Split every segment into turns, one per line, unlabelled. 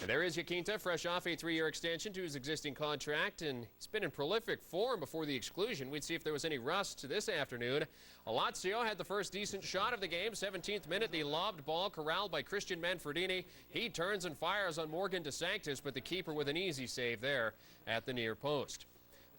There is Jacinta, fresh off a 3-year extension to his existing contract, and he's been in prolific form before the exclusion. We'd see if there was any rust this afternoon. Lazio had the first decent shot of the game. 17th minute, the lobbed ball corralled by Christian Manfredini. He turns and fires on Morgan DeSanctis, but the keeper with an easy save there at the near post.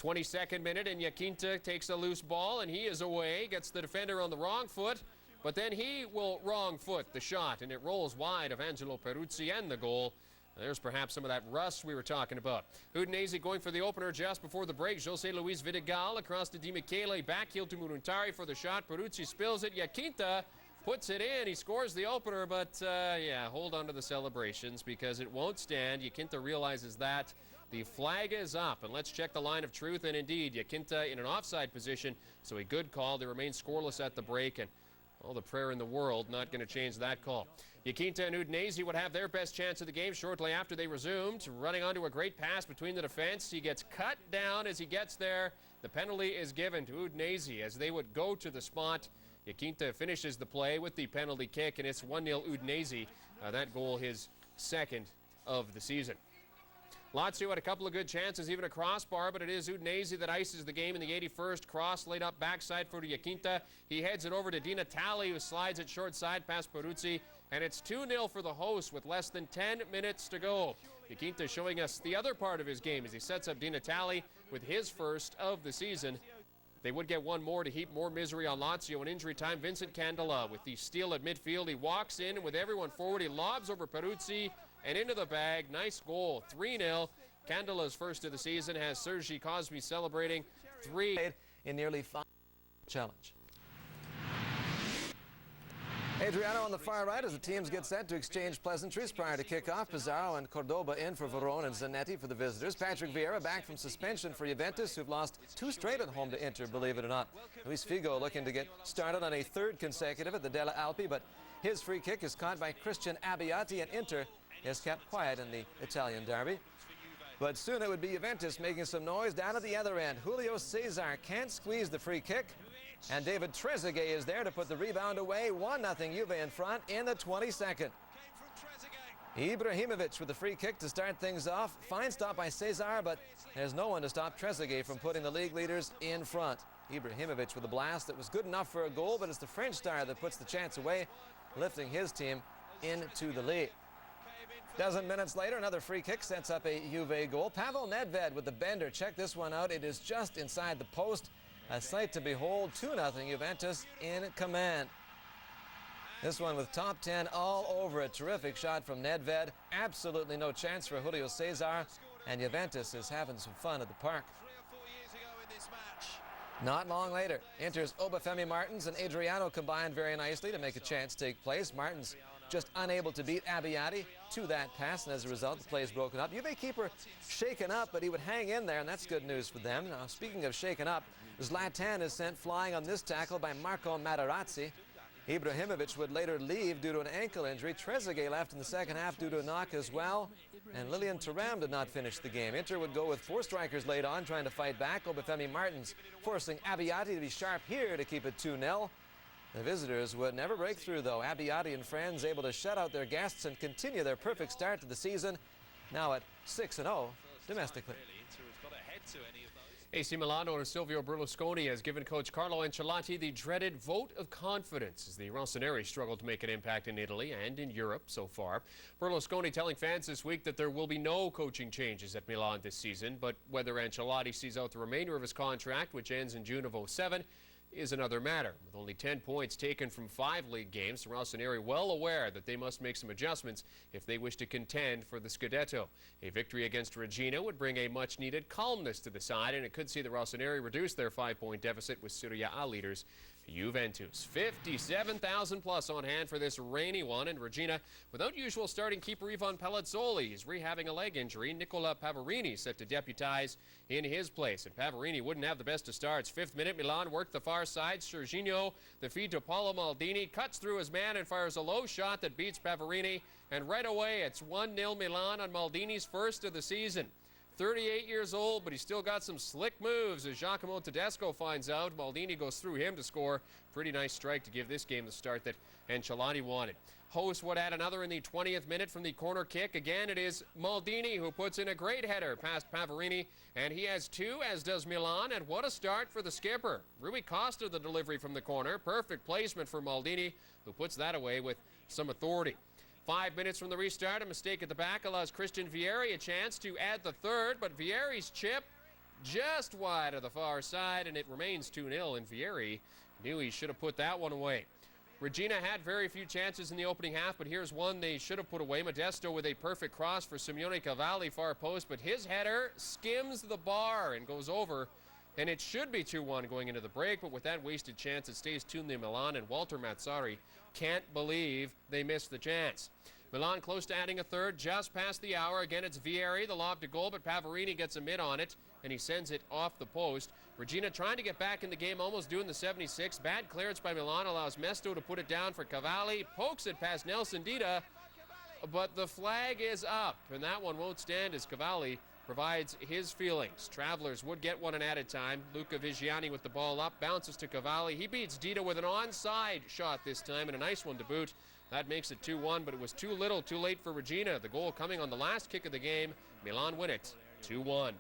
22nd minute, and Jacinta takes a loose ball, and he is away, gets the defender on the wrong foot, but then he will wrong foot the shot, and it rolls wide of Angelo Peruzzi and the goal. There's perhaps some of that rust we were talking about. Udinese going for the opener just before the break. Jose Luis Vidigal across to Di Michele. Backheel to Muruntari for the shot. Peruzzi spills it. Jacinta puts it in. He scores the opener, but yeah, hold on to the celebrations because it won't stand. Jacinta realizes that. The flag is up, and let's check the line of truth. And indeed, Jacinta in an offside position, so a good call. They remain scoreless at the break, and all the prayer in the world not going to change that call. Jacinta and Udinese would have their best chance of the game shortly after they resumed. Running onto a great pass between the defense. He gets cut down as he gets there. The penalty is given to Udinese as they would go to the spot. Jacinta finishes the play with the penalty kick, and it's 1-0 Udinese. That goal his second of the season. Lazio had a couple of good chances, even a crossbar, but it is Udinese that ices the game in the 81st. Cross laid up backside for Jacinta. He heads it over to Di Natale, who slides it short side past Peruzzi, and it's 2-0 for the hosts with less than 10 minutes to go. Jacinta showing us the other part of his game as he sets up Di Natale with his first of the season. They would get one more to heap more misery on Lazio in injury time. Vincent Candela with the steal at midfield. He walks in with everyone forward. He lobs over Peruzzi and into the bag. Nice goal. 3-0. Candela's first of the season has Sergi Cosmi celebrating 3
in nearly 5 challenge. Adriano on the far right as the teams get set to exchange pleasantries prior to kickoff. Pizarro and Cordoba in for Verón and Zanetti for the visitors. Patrick Vieira back from suspension for Juventus, who've lost 2 straight at home to Inter, believe it or not. Luis Figo looking to get started on a 3rd consecutive at the Della Alpi, but his free kick is caught by Christian Abbiati, and Inter is kept quiet in the Italian derby. But soon it would be Juventus making some noise down at the other end. Julio Cesar can't squeeze the free kick, and David Trezeguet is there to put the rebound away. 1-0 Juve in front in the 22nd. Ibrahimovic with the free kick to start things off. Fine stop by Cesar, but there's no one to stop Trezeguet from putting the league leaders in front. Ibrahimovic with a blast that was good enough for a goal, but it's the French star that puts the chance away, lifting his team into the lead. Dozen minutes later, another free kick sets up a Juve goal. Pavel Nedved with the bender. Check this one out. It is just inside the post. A sight to behold. 2-0 Juventus in command. This one with top 10 all over it. Terrific shot from Nedved. Absolutely no chance for Julio Cesar. And Juventus is having some fun at the park. Not long later, Inter's Obafemi Martins and Adriano combined very nicely to make a chance take place. Martins just unable to beat Abbiati to that pass, and as a result, the play is broken up. Juve keeper shaken up, but he would hang in there, and that's good news for them. Now, speaking of shaken up, Zlatan is sent flying on this tackle by Marco Materazzi. Ibrahimovic would later leave due to an ankle injury. Trezeguet left in the second half due to a knock as well, and Lilian Thuram did not finish the game. Inter would go with 4 strikers late on, trying to fight back. Obafemi Martins forcing Abbiati to be sharp here to keep it 2-0. The visitors would never break through, though. Abbiati and friends able to shut out their guests and continue their perfect start to the season, now at 6-0 domestically.
AC Milan owner Silvio Berlusconi has given coach Carlo Ancelotti the dreaded vote of confidence as the Rossoneri struggle to make an impact in Italy and in Europe so far. Berlusconi telling fans this week that there will be no coaching changes at Milan this season, but whether Ancelotti sees out the remainder of his contract, which ends in June of 2007, is another matter. With only 10 points taken from 5 league games, the Rossoneri well aware that they must make some adjustments if they wish to contend for the Scudetto. A victory against Regina would bring a much-needed calmness to the side, and it could see the Rossoneri reduce their 5-point deficit with Serie A leaders Juventus. 57,000 plus on hand for this rainy one, and Regina without usual starting keeper Ivan Palazzoli. He's rehabbing a leg injury. Nicola Pavarini set to deputize in his place, and Pavarini wouldn't have the best of starts. 5th minute, Milan worked the far side. Serginho, the feed to Paolo Maldini, cuts through his man and fires a low shot that beats Pavarini, and right away it's 1-0 Milan on Maldini's first of the season. 38 years old, but he's still got some slick moves. As Giacomo Tedesco finds out, Maldini goes through him to score. Pretty nice strike to give this game the start that Ancelotti wanted. hosts would add another in the 20th minute from the corner kick. Again, it is Maldini who puts in a great header past Pavarini, and he has two, as does Milan, and what a start for the skipper. Rui Costa, the delivery from the corner. Perfect placement for Maldini, who puts that away with some authority. 5 minutes from the restart, a mistake at the back allows Christian Vieri a chance to add the third, but Vieri's chip just wide of the far side, and it remains 2-0, and Vieri knew he should have put that one away. Regina had very few chances in the opening half, but here's one they should have put away. Modesto with a perfect cross for Simeone Cavalli, far post, but his header skims the bar and goes over, and it should be 2-1 going into the break, but with that wasted chance, it stays 2-0 Milan, and Walter Mazzari can't believe they missed the chance. Milan close to adding a third, just past the hour. Again, it's Vieri, the lob to goal, but Pavarini gets a mid on it, and he sends it off the post. Regina trying to get back in the game, almost doing the 76. Bad clearance by Milan allows Mesto to put it down for Cavalli. Pokes it past Nelson Dida, but the flag is up, and that one won't stand as Cavalli provides his feelings. Travelers would get one in added time. Luca Vigiani with the ball up, bounces to Cavalli. He beats Dida with an onside shot this time, and a nice one to boot. That makes it 2-1, but it was too little, too late for Regina. The goal coming on the last kick of the game. Milan win it 2-1.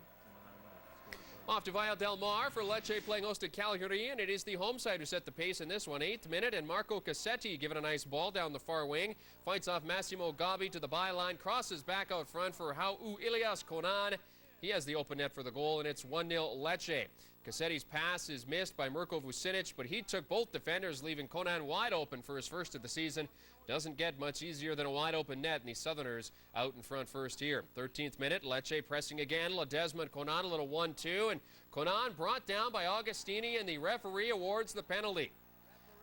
Off to Via del Mar for Lecce playing host to Cagliari, and it is the home side who set the pace in this one. 8th minute, and Marco Cassetti given a nice ball down the far wing. Fights off Massimo Gabi to the byline, crosses back out front for Hau Ilias Conan. He has the open net for the goal, and it's 1-0 Lecce. Cassetti's pass is missed by Mirko Vucinic, but he took both defenders, leaving Conan wide open for his first of the season. Doesn't get much easier than a wide open net, and the Southerners out in front first here. 13th minute, Lecce pressing again. Ledesma and Conan, a little 1-2, and Conan brought down by Agostini, and the referee awards the penalty.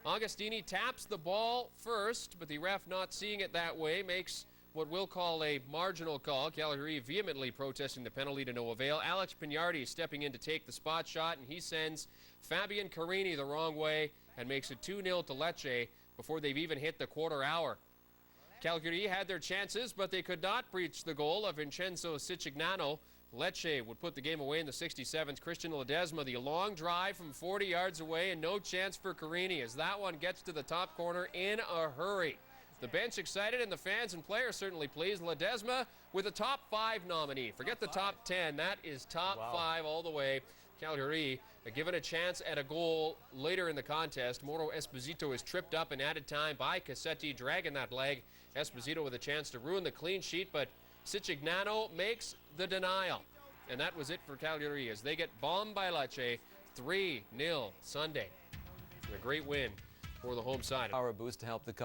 Agostini taps the ball first, but the ref, not seeing it that way, makes what we'll call a marginal call. Cagliari vehemently protesting the penalty to no avail. Alex Pignardi stepping in to take the spot shot, and he sends Fabian Carini the wrong way and makes it 2-0 to Lecce before they've even hit the quarter hour. Cagliari had their chances, but they could not breach the goal of Vincenzo Sicignano. Lecce would put the game away in the 67th. Christian Ledesma, the long drive from 40 yards away, and no chance for Carini as that one gets to the top corner in a hurry. The bench excited, and the fans and players certainly pleased. Ledesma with a top 5 nominee. Forget the top 10. That is top 5 all the way. Cagliari given a chance at a goal later in the contest. Moro Esposito is tripped up in added time by Cassetti, dragging that leg. Esposito with a chance to ruin the clean sheet, but Sicignano makes the denial. And that was it for Cagliari as they get bombed by Lecce 3-0 Sunday. A great win for the home side.
Power boost to help the